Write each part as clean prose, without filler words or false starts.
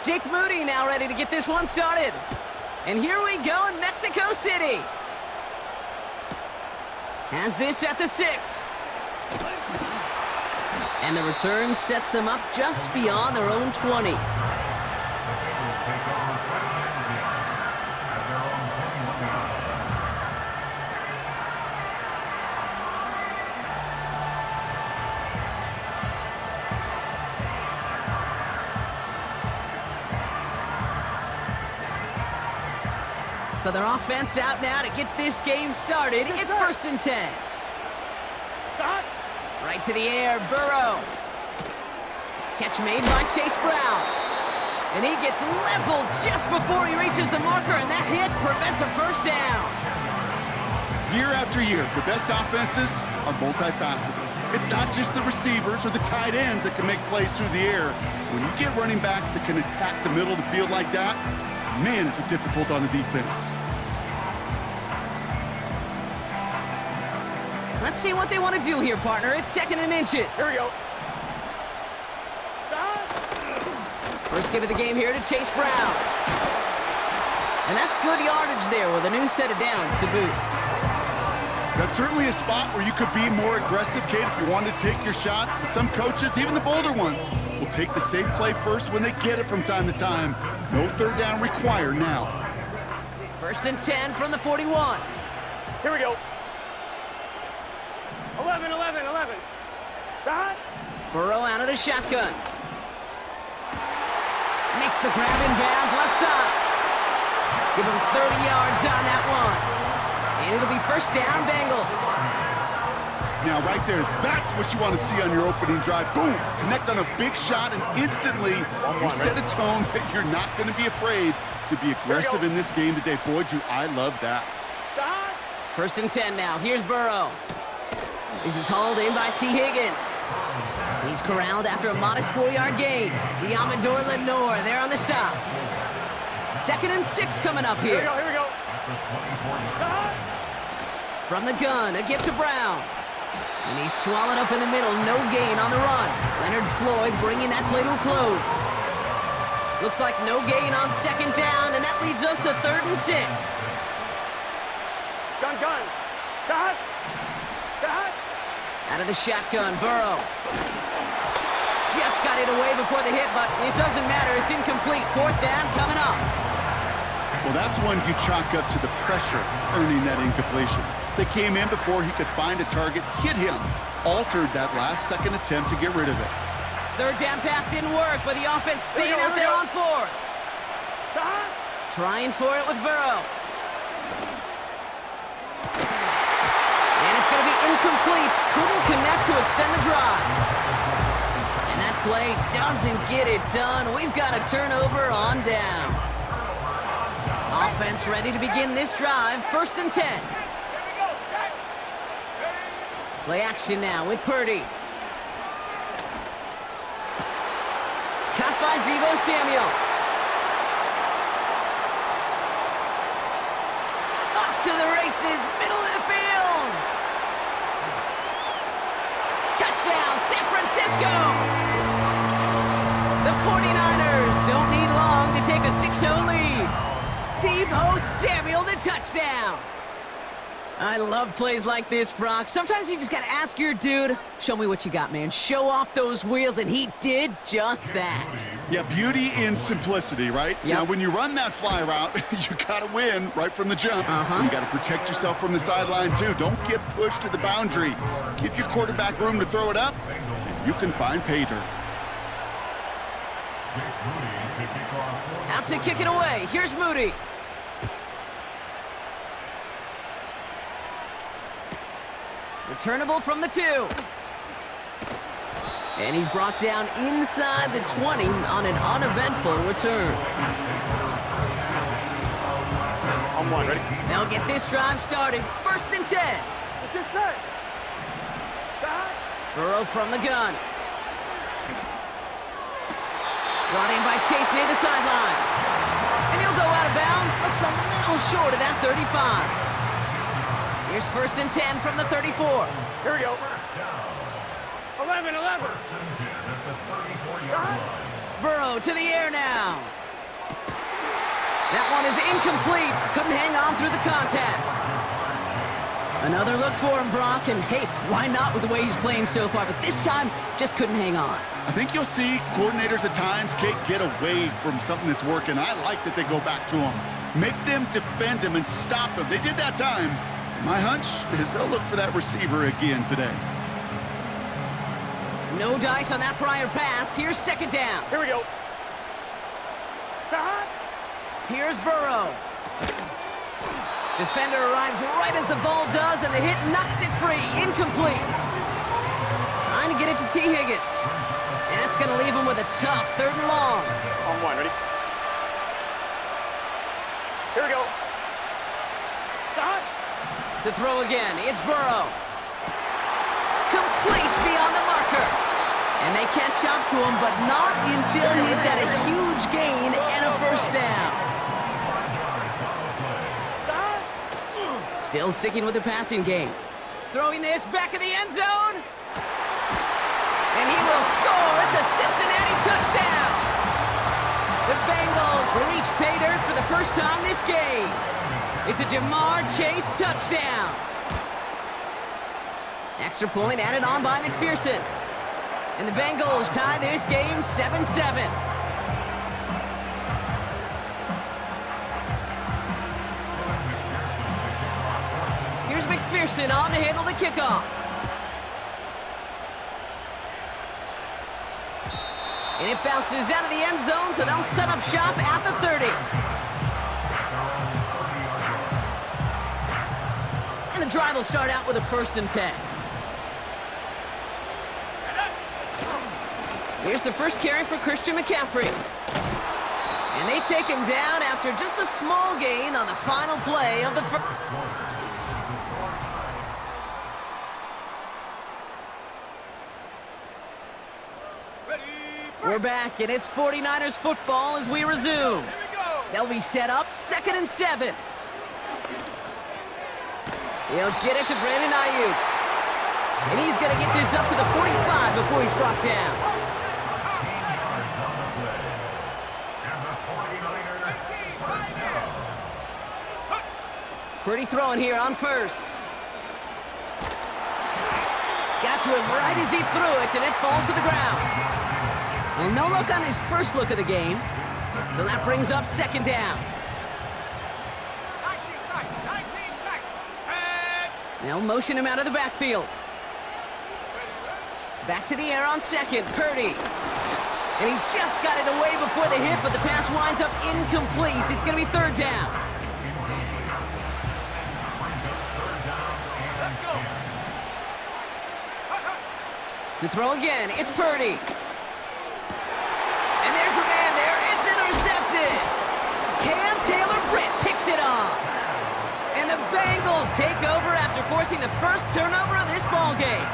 Jake Moody now ready to get this one started. And here we go in Mexico City. Has this at the 6. And the return sets them up just beyond their own 20. So their offense out now to get this game started. It's 1st and 10. Right to the air, Burrow. Catch made by Chase Brown. And he gets leveled just before he reaches the marker, and that hit prevents a first down. Year after year, the best offenses are multifaceted. It's not just the receivers or the tight ends that can make plays through the air. When you get running backs that can attack the middle of the field like that, man, is it difficult on the defense. Let's see what they want to do here, partner. It's 2nd and inches. Here we go. First give of the game here to Chase Brown. And that's good yardage there with a new set of downs to boot. That's certainly a spot where you could be more aggressive, Kate, if you wanted to take your shots. But some coaches, even the bolder ones, will take the safe play first when they get it from time to time. No third down required now. 1st and 10 from the 41. Here we go. 11. Burrow out of the shotgun. Makes the grab in bounds left side. Give him 30 yards on that one. And it'll be 1st down, Bengals. Now, right there, that's what you want to see on your opening drive. Boom! Connect on a big shot, and instantly you set a tone that you're not going to be afraid to be aggressive in this game today. Boy, do I love that. 1st and 10 now. Here's Burrow. This is hauled in by T. Higgins. He's corralled after a modest 4-yard gain. Diamador Lenore there on the stop. 2nd and 6 coming up here. Here we go. From the gun, a gift to Brown. And he's swallowed up in the middle, no gain on the run. Leonard Floyd bringing that play to a close. Looks like no gain on 2nd down, and that leads us to 3rd and 6. Gun. Out of the shotgun, Burrow. Just got it away before the hit, but it doesn't matter. It's incomplete. 4th down coming up. Well, that's one you chalk up to the pressure earning that incompletion. They came in before he could find a target, hit him, altered that last second attempt to get rid of it. 3rd down pass didn't work, but the offense staying out there on 4th. Trying for it with Burrow. And it's going to be incomplete. Couldn't connect to extend the drive. And that play doesn't get it done. We've got a turnover on downs. Offense ready to begin this drive. 1st and 10. Play action now with Purdy. Caught by Deebo Samuel. Off to the races, middle of the field. Touchdown, San Francisco. The 49ers don't need long to take a 6-0 lead. Deebo Samuel, the touchdown. I love plays like this, Brock. Sometimes you just got to ask your dude, show me what you got, man. Show off those wheels, and he did just that. Yeah, beauty in simplicity, right? Yep. Now, when you run that fly route, you got to win right from the jump. You got to protect yourself from the sideline, too. Don't get pushed to the boundary. Give your quarterback room to throw it up, and you can find pay dirt. Out to kick it away. Here's Moody. Returnable from the 2. And he's brought down inside the 20 on an uneventful return. On 1, ready? They'll get this drive started. 1st and 10. Let's get set. Burrow from the gun. Brought in by Chase near the sideline. And he'll go out of bounds. Looks a little short of that 35. Here's 1st and 10 from the 34. Here we go. 11. Burrow Burrow to the air now. That one is incomplete. Couldn't hang on through the contact. Another look for him, Brock, and hey, why not with the way he's playing so far? But this time, just couldn't hang on. I think you'll see coordinators at times, Kate, get away from something that's working. I like that they go back to him. Make them defend him and stop him. They did that time. My hunch is they'll look for that receiver again today. No dice on that prior pass. Here's second down. Here we go. Here's Burrow. Defender arrives right as the ball does, and the hit knocks it free. Incomplete. Trying to get it to T. Higgins. And that's going to leave him with a tough 3rd and long. On one, ready? Here we go. To throw again, it's Burrow. Complete beyond the marker. And they catch up to him, but not until he's got a huge gain and a 1st down. Still sticking with the passing game. Throwing this back in the end zone. And he will score. It's a Cincinnati touchdown. The Bengals reach pay dirt for the first time this game. It's a Jamar Chase touchdown. Extra point added on by McPherson. And the Bengals tie this game 7-7. Here's McPherson on to handle the kickoff. And it bounces out of the end zone, so they'll set up shop at the 30. And the drive will start out with a 1st and 10. Here's the first carry for Christian McCaffrey. And they take him down after just a small gain on the final play of the first. We're back, and it's 49ers football as we resume. They'll be set up 2nd and 7. He'll get it to Brandon Ayuk. And he's going to get this up to the 45 before he's brought down. Pretty throwing here on 1st. Got to him right as he threw it, and it falls to the ground. Well, no look on his first look of the game, so that brings up 2nd down. 19 tight. They'll motion him out of the backfield. Back to the air on 2nd, Purdy. And he just got it away before the hit, but the pass winds up incomplete. It's going to be 3rd down. To throw again, it's Purdy. And there's a man there. It's intercepted. Cam Taylor-Britt picks it off. And the Bengals take over after forcing the first turnover of this ballgame.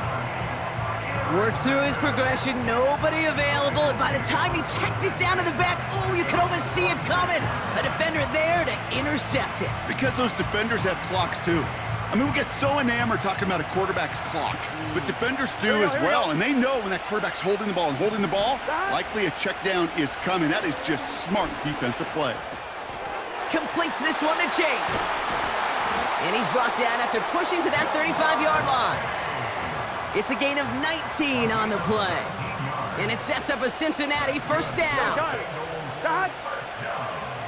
Worked through his progression, nobody available, and by the time he checked it down to the back, oh, you could almost see it coming. A defender there to intercept it. Because those defenders have clocks too. I mean, we get so enamored talking about a quarterback's clock, but defenders do as well, and they know when that quarterback's holding the ball and holding the ball, likely a check down is coming. That is just smart defensive play. Completes this one to Chase. And he's brought down after pushing to that 35-yard line. It's a gain of 19 on the play. And it sets up a Cincinnati 1st down.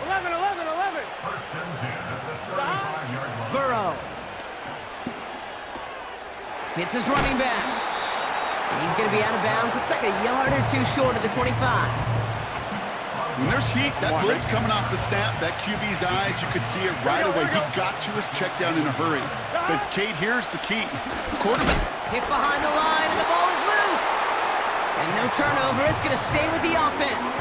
11. Burrow. Hits his running back. And he's going to be out of bounds. Looks like a yard or 2 short of the 25. When there's heat, that blitz coming off the snap, that QB's eyes, you could see it right away. He got to his check down in a hurry. But, Kate, here's the key. Quarterback. Hit behind the line, and the ball is loose. And no turnover. It's going to stay with the offense.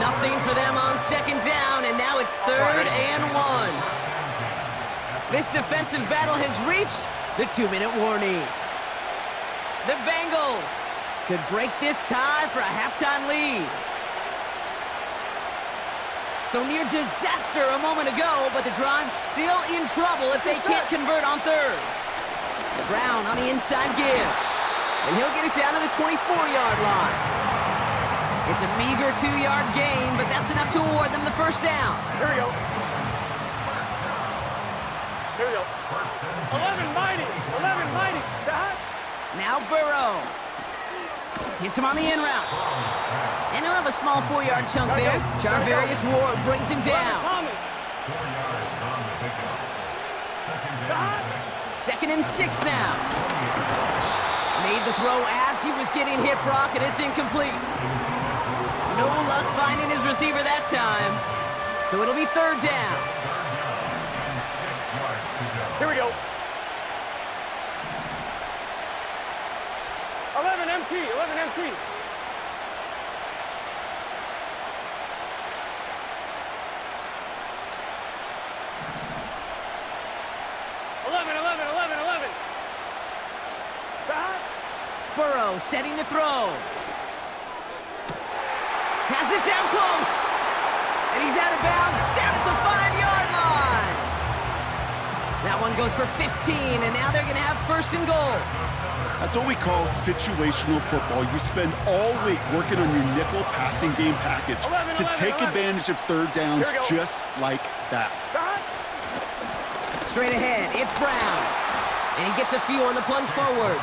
Nothing for them on 2nd down, and now it's 3rd and 1. This defensive battle has reached the 2-minute warning. The Bengals could break this tie for a halftime lead. So near disaster a moment ago, but the drive's still in trouble if they can't convert on 3rd. Brown on the inside give. And he'll get it down to the 24-yard line. It's a meager 2-yard gain, but that's enough to award them the first down. Here we go. Here we go. 11 mighty. 11 mighty. Dot. Now Burrow. Hits him on the in route. And he'll have a small 4-yard chunk there. Charvarius Ward brings him down. Second and 6 now. Made the throw as he was getting hit, Brock, and it's incomplete. No luck finding his receiver that time. So it'll be third down. Here we go. 11 MT. 11 MT. Burrow setting to throw. Has it down close. And he's out of bounds down at the 5-yard line. That one goes for 15, and now they're going to have first and goal. That's what we call situational football. You spend all week working on your nickel passing game package to take advantage of third downs just like that. Straight ahead, it's Brown. And he gets a few on the plunge forward.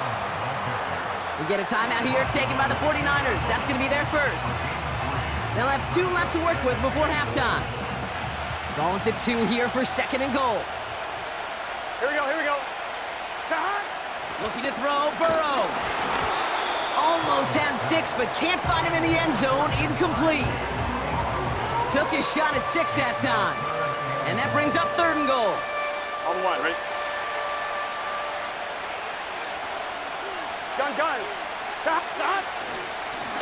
We get a timeout here taken by the 49ers. That's going to be their first. They'll have 2 left to work with before halftime. Ball at the 2 here for second and goal. Here we go, here we go. Looking to throw, Burrow. Almost had 6, but can't find him in the end zone. Incomplete. Took his shot at 6 that time. And that brings up third and goal. On 1, ready? Gun. Dot.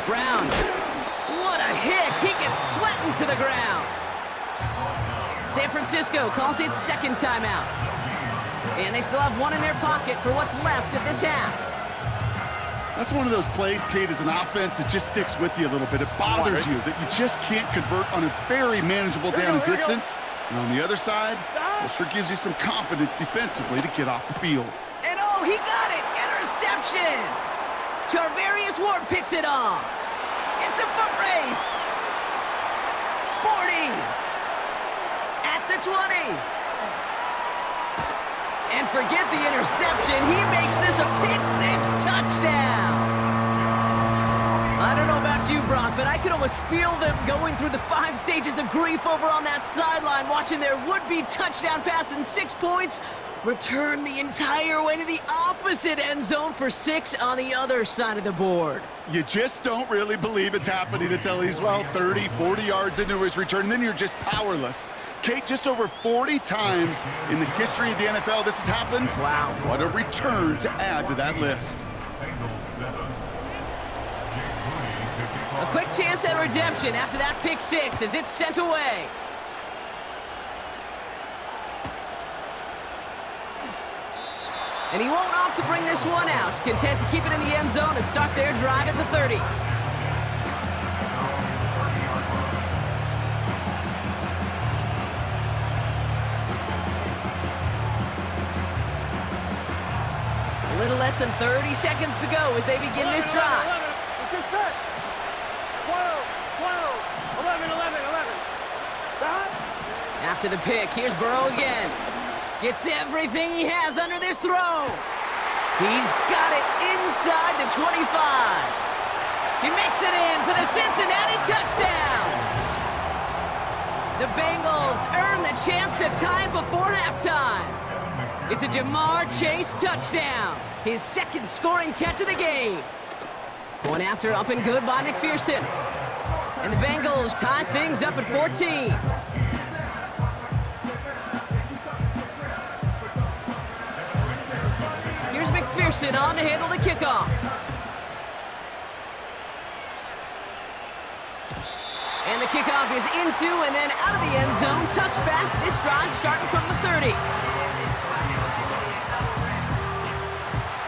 Brown. What a hit. He gets flattened to the ground. San Francisco calls it second timeout. And they still have 1 in their pocket for what's left of this half. That's one of those plays, Kate, as an offense, it just sticks with you a little bit. It bothers you that you just can't convert on a very manageable down and distance. And on the other side, it sure gives you some confidence defensively to get off the field. And oh, he got it! Interception! Charvarius Ward picks it off. It's a foot race. 40. At the 20. And forget the interception. He makes this a pick-6 touchdown. I don't know about you, Brock, but I could almost feel them going through the 5 stages of grief over on that sideline, watching their would-be touchdown pass in 6 points return the entire way to the opposite end zone for 6 on the other side of the board. You just don't really believe it's happening until he's, 30, 40 yards into his return, and then you're just powerless. Kate, just over 40 times in the history of the NFL this has happened. Wow. What a return to add to that list. A quick chance at redemption after that pick-6 as it's sent away. And he won't opt to bring this one out. Content to keep it in the end zone and start their drive at the 30. A little less than 30 seconds to go as they begin this drive. 11. After the pick, here's Burrow again. Gets everything he has under this throw. He's got it inside the 25. He makes it in for the Cincinnati touchdown. The Bengals earn the chance to tie it before halftime. It's a Jamar Chase touchdown. His second scoring catch of the game. Going after up and good by McPherson. And the Bengals tie things up at 14. Here's McPherson on to handle the kickoff. And the kickoff is into and then out of the end zone. Touchback, this drive starting from the 30.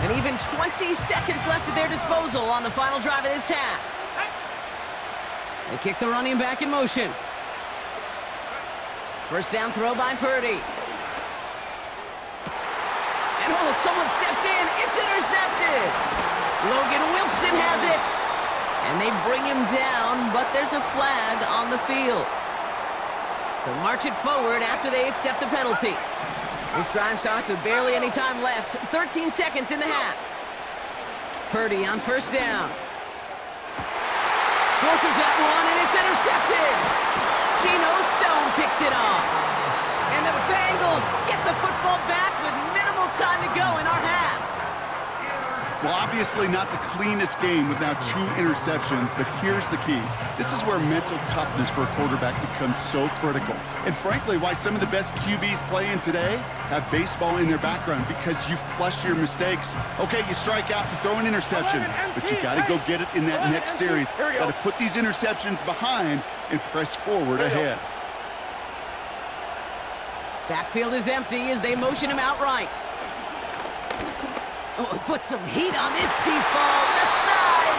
And even 20 seconds left at their disposal on the final drive of this half. They kick the running back in motion. First down throw by Purdy. And someone stepped in. It's intercepted. Logan Wilson has it. And they bring him down, but there's a flag on the field. So march it forward after they accept the penalty. This drive starts with barely any time left. 13 seconds in the half. Purdy on first down. Forces that one, and it's intercepted. Geno Stone picks it off. And the Bengals get the football back with minimal time to go in our half. Well, obviously not the cleanest game with now 2 interceptions, but here's the key. This is where mental toughness for a quarterback becomes so critical. And frankly, why some of the best QBs playing today have baseball in their background, because you flush your mistakes. Okay, you strike out, you throw an interception, but you got to go get it in that next series. Got to put these interceptions behind and press forward ahead. Backfield is empty as they motion him out right. Oh, put some heat on this deep ball, left side.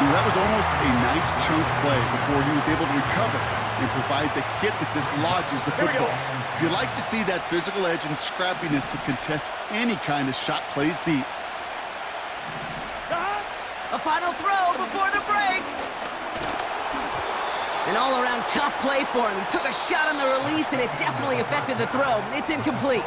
That was almost a nice chunk play before he was able to recover and provide the hit that dislodges the football. You like to see that physical edge and scrappiness to contest any kind of shot plays deep. A final throw before the break. An all-around tough play for him. He took a shot on the release, and it definitely affected the throw. It's incomplete.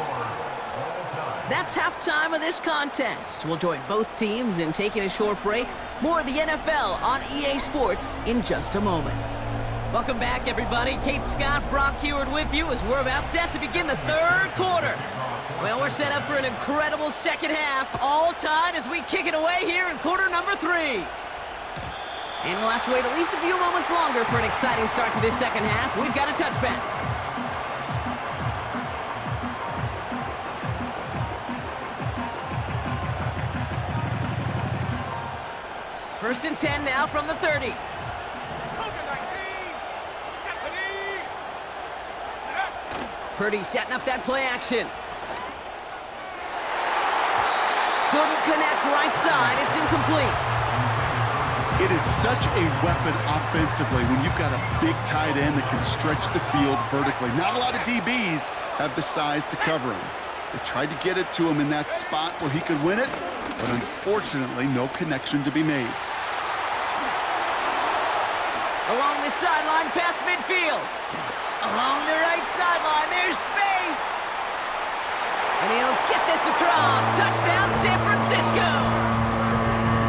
That's halftime of this contest. We'll join both teams in taking a short break. More of the NFL on EA Sports in just a moment. Welcome back, everybody. Kate Scott, Brock Heward with you as we're about set to begin the third quarter. Well, we're set up for an incredible second half, all tied as we kick it away here in quarter number 3. And we'll have to wait at least a few moments longer for an exciting start to this second half. We've got a touchback. First and 10 now from the 30. Purdy setting up that play action. Couldn't connect right side. It's incomplete. It is such a weapon offensively when you've got a big tight end that can stretch the field vertically. Not a lot of DBs have the size to cover him. They tried to get it to him in that spot where he could win it, but unfortunately, no connection to be made. Along the sideline, past midfield. Along the right sideline, there's space. And he'll get this across. Touchdown, San Francisco.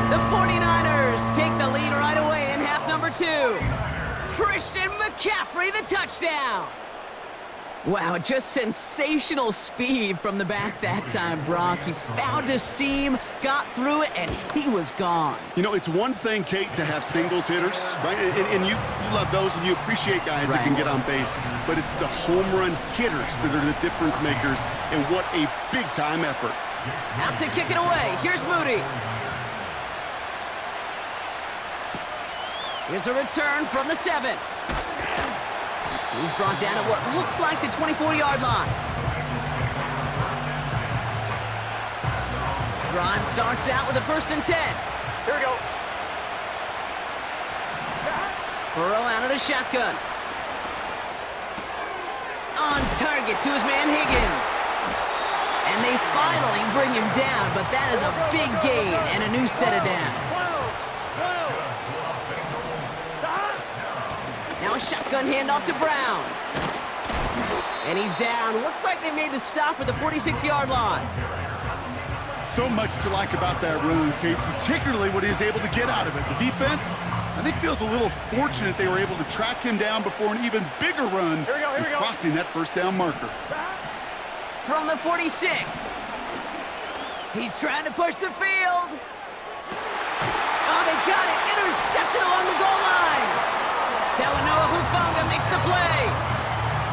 The 49ers take the lead right away in half number 2. Christian McCaffrey, the touchdown. Wow, just sensational speed from the back that time, Brock. He found a seam, got through it, and he was gone. You know, it's one thing, Kate, to have singles hitters, right? And you love those, and you appreciate guys that can get on base. But it's the home run hitters that are the difference makers, and what a big-time effort. Out to kick it away. Here's Moody. Here's a return from the 7. He's brought down at what looks like the 24-yard line. Drive starts out with a first and 10. Here we go. Burrow out of the shotgun. On target to his man Higgins. And they finally bring him down, but that is a big gain and a new set of downs. Now a shotgun handoff to Brown. And he's down. Looks like they made the stop at the 46-yard line. So much to like about that run, Kate, particularly what he was able to get out of it. The defense, I think, feels a little fortunate they were able to track him down before an even bigger run and crossing that first down marker. From the 46. He's trying to push the field. Oh, they got it. Intercepted along the goal line. Talanoa Hufanga makes the play.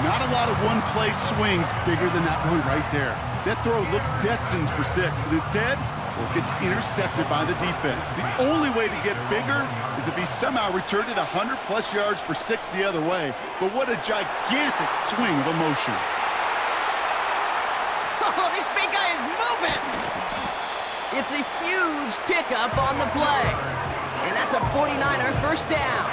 Not a lot of one-play swings bigger than that one right there. That throw looked destined for 6, and instead, well, it gets intercepted by the defense. The only way to get bigger is if he somehow returned it 100-plus yards for 6 the other way. But what a gigantic swing of emotion. Oh, this big guy is moving. It's a huge pickup on the play. And that's a 49er first down.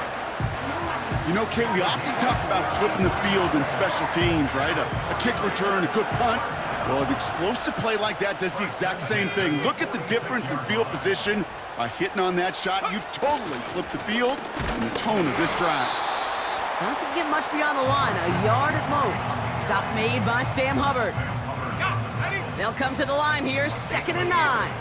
You know, Kate, we often talk about flipping the field in special teams, right? A kick return, a good punt. Well, an explosive play like that does the exact same thing. Look at the difference in field position By hitting on that shot, you've totally flipped the field and the tone of this drive. Doesn't get much beyond the line, a yard at most. Stop made by Sam Hubbard. They'll come to the line here, 2nd and 9.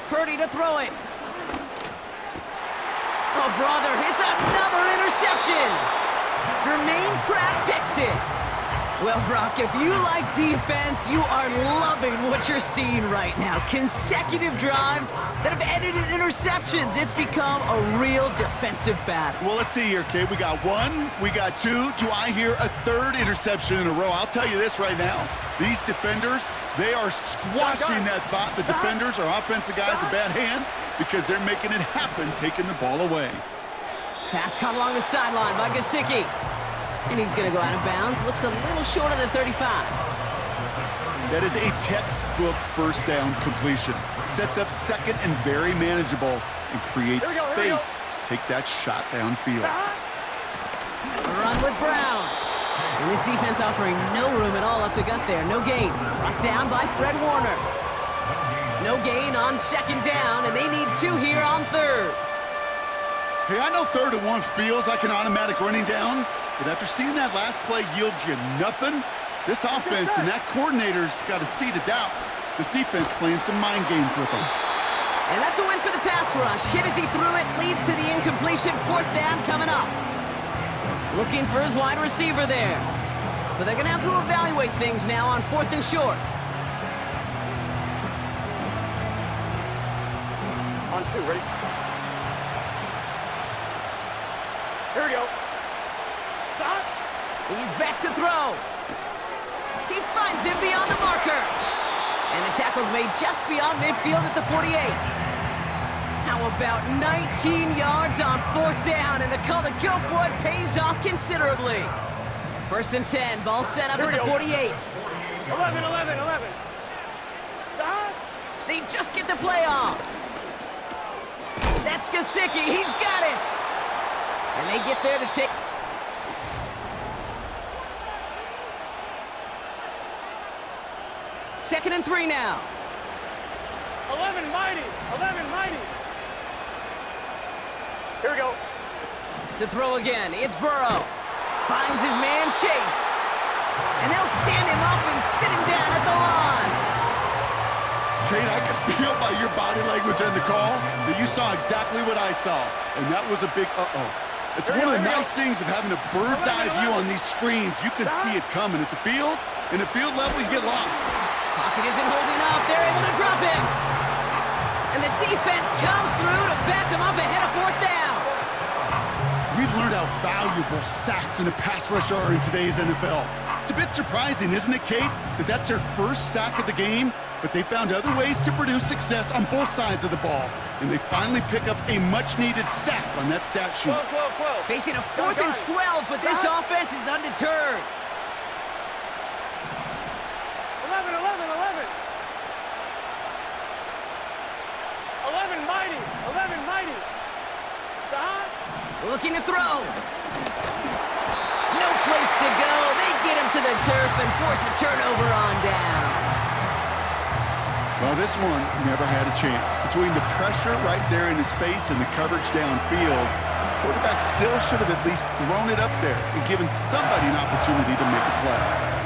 Purdy to throw it. Oh, brother, it's another interception. Jermaine Pratt picks it. Well, Brock, if you like defense, you are loving what you're seeing right now. Consecutive drives that have ended in interceptions. It's become a real defensive battle. Well, let's see here, Kate. We got 1, we got 2. Do I hear a 3rd interception in a row? I'll tell you this right now. These defenders, they are squashing that thought. The defenders are offensive guys in bad hands because they're making it happen, taking the ball away. Pass caught along the sideline by Gesicki. And he's going to go out of bounds. Looks a little short of the 35. That is a textbook first down completion. Sets up 2nd and very manageable and creates space to take that shot downfield. Run with Brown. And this defense offering no room at all up the gut there. No gain. Brought down by Fred Warner. No gain on 2nd down, and they need 2 here on 3rd. Hey, I know 3rd and 1 feels like an automatic running down, but after seeing that last play yield you nothing, this offense and that coordinator's got a seed of doubt. This defense playing some mind games with them. And that's a win for the pass rush. Hit as he threw it, leads to the incompletion. 4th down coming up. Looking for his wide receiver there. So they're going to have to evaluate things now on 4th and short. On 2, ready? Here we go. Stop. He's back to throw. He finds him beyond the marker. And the tackle's made just beyond midfield at the 48. How about 19 yards on 4th down, and the call to go for it pays off considerably. 1st and 10, ball set up at the 48. 11, 11, 11. Stop. They just get the play off. That's Gesicki, he's got it. And they get there to take... Second and 3 now. 11 mighty. 11 mighty. Here we go. To throw again, it's Burrow. Finds his man Chase. And they'll stand him up and sit him down at the line. Kate, I can feel by your body language and the call that you saw exactly what I saw. And that was a big uh-oh. It's one of the nice things of having a bird's eye view on these screens. You can see it coming at the field. In the field level, you get lost. Pocket isn't holding up. They're able to drop him. And the defense comes through to back them up ahead of 4th down. We've learned how valuable sacks in a pass rush are in today's NFL. It's a bit surprising, isn't it, Kate, that that's their first sack of the game, but they found other ways to produce success on both sides of the ball. And they finally pick up a much-needed sack on that stat sheet. 12, 12, 12. Facing a 4th and 12, but this offense is undeterred. 11, 11, 11. 11 mighty. 11 mighty. Stop. Looking to throw. No place to go. They get him to the turf and force a turnover on downs. Well, this one never had a chance. Between the pressure right there in his face and the coverage downfield, quarterback still should have at least thrown it up there and given somebody an opportunity to make a play.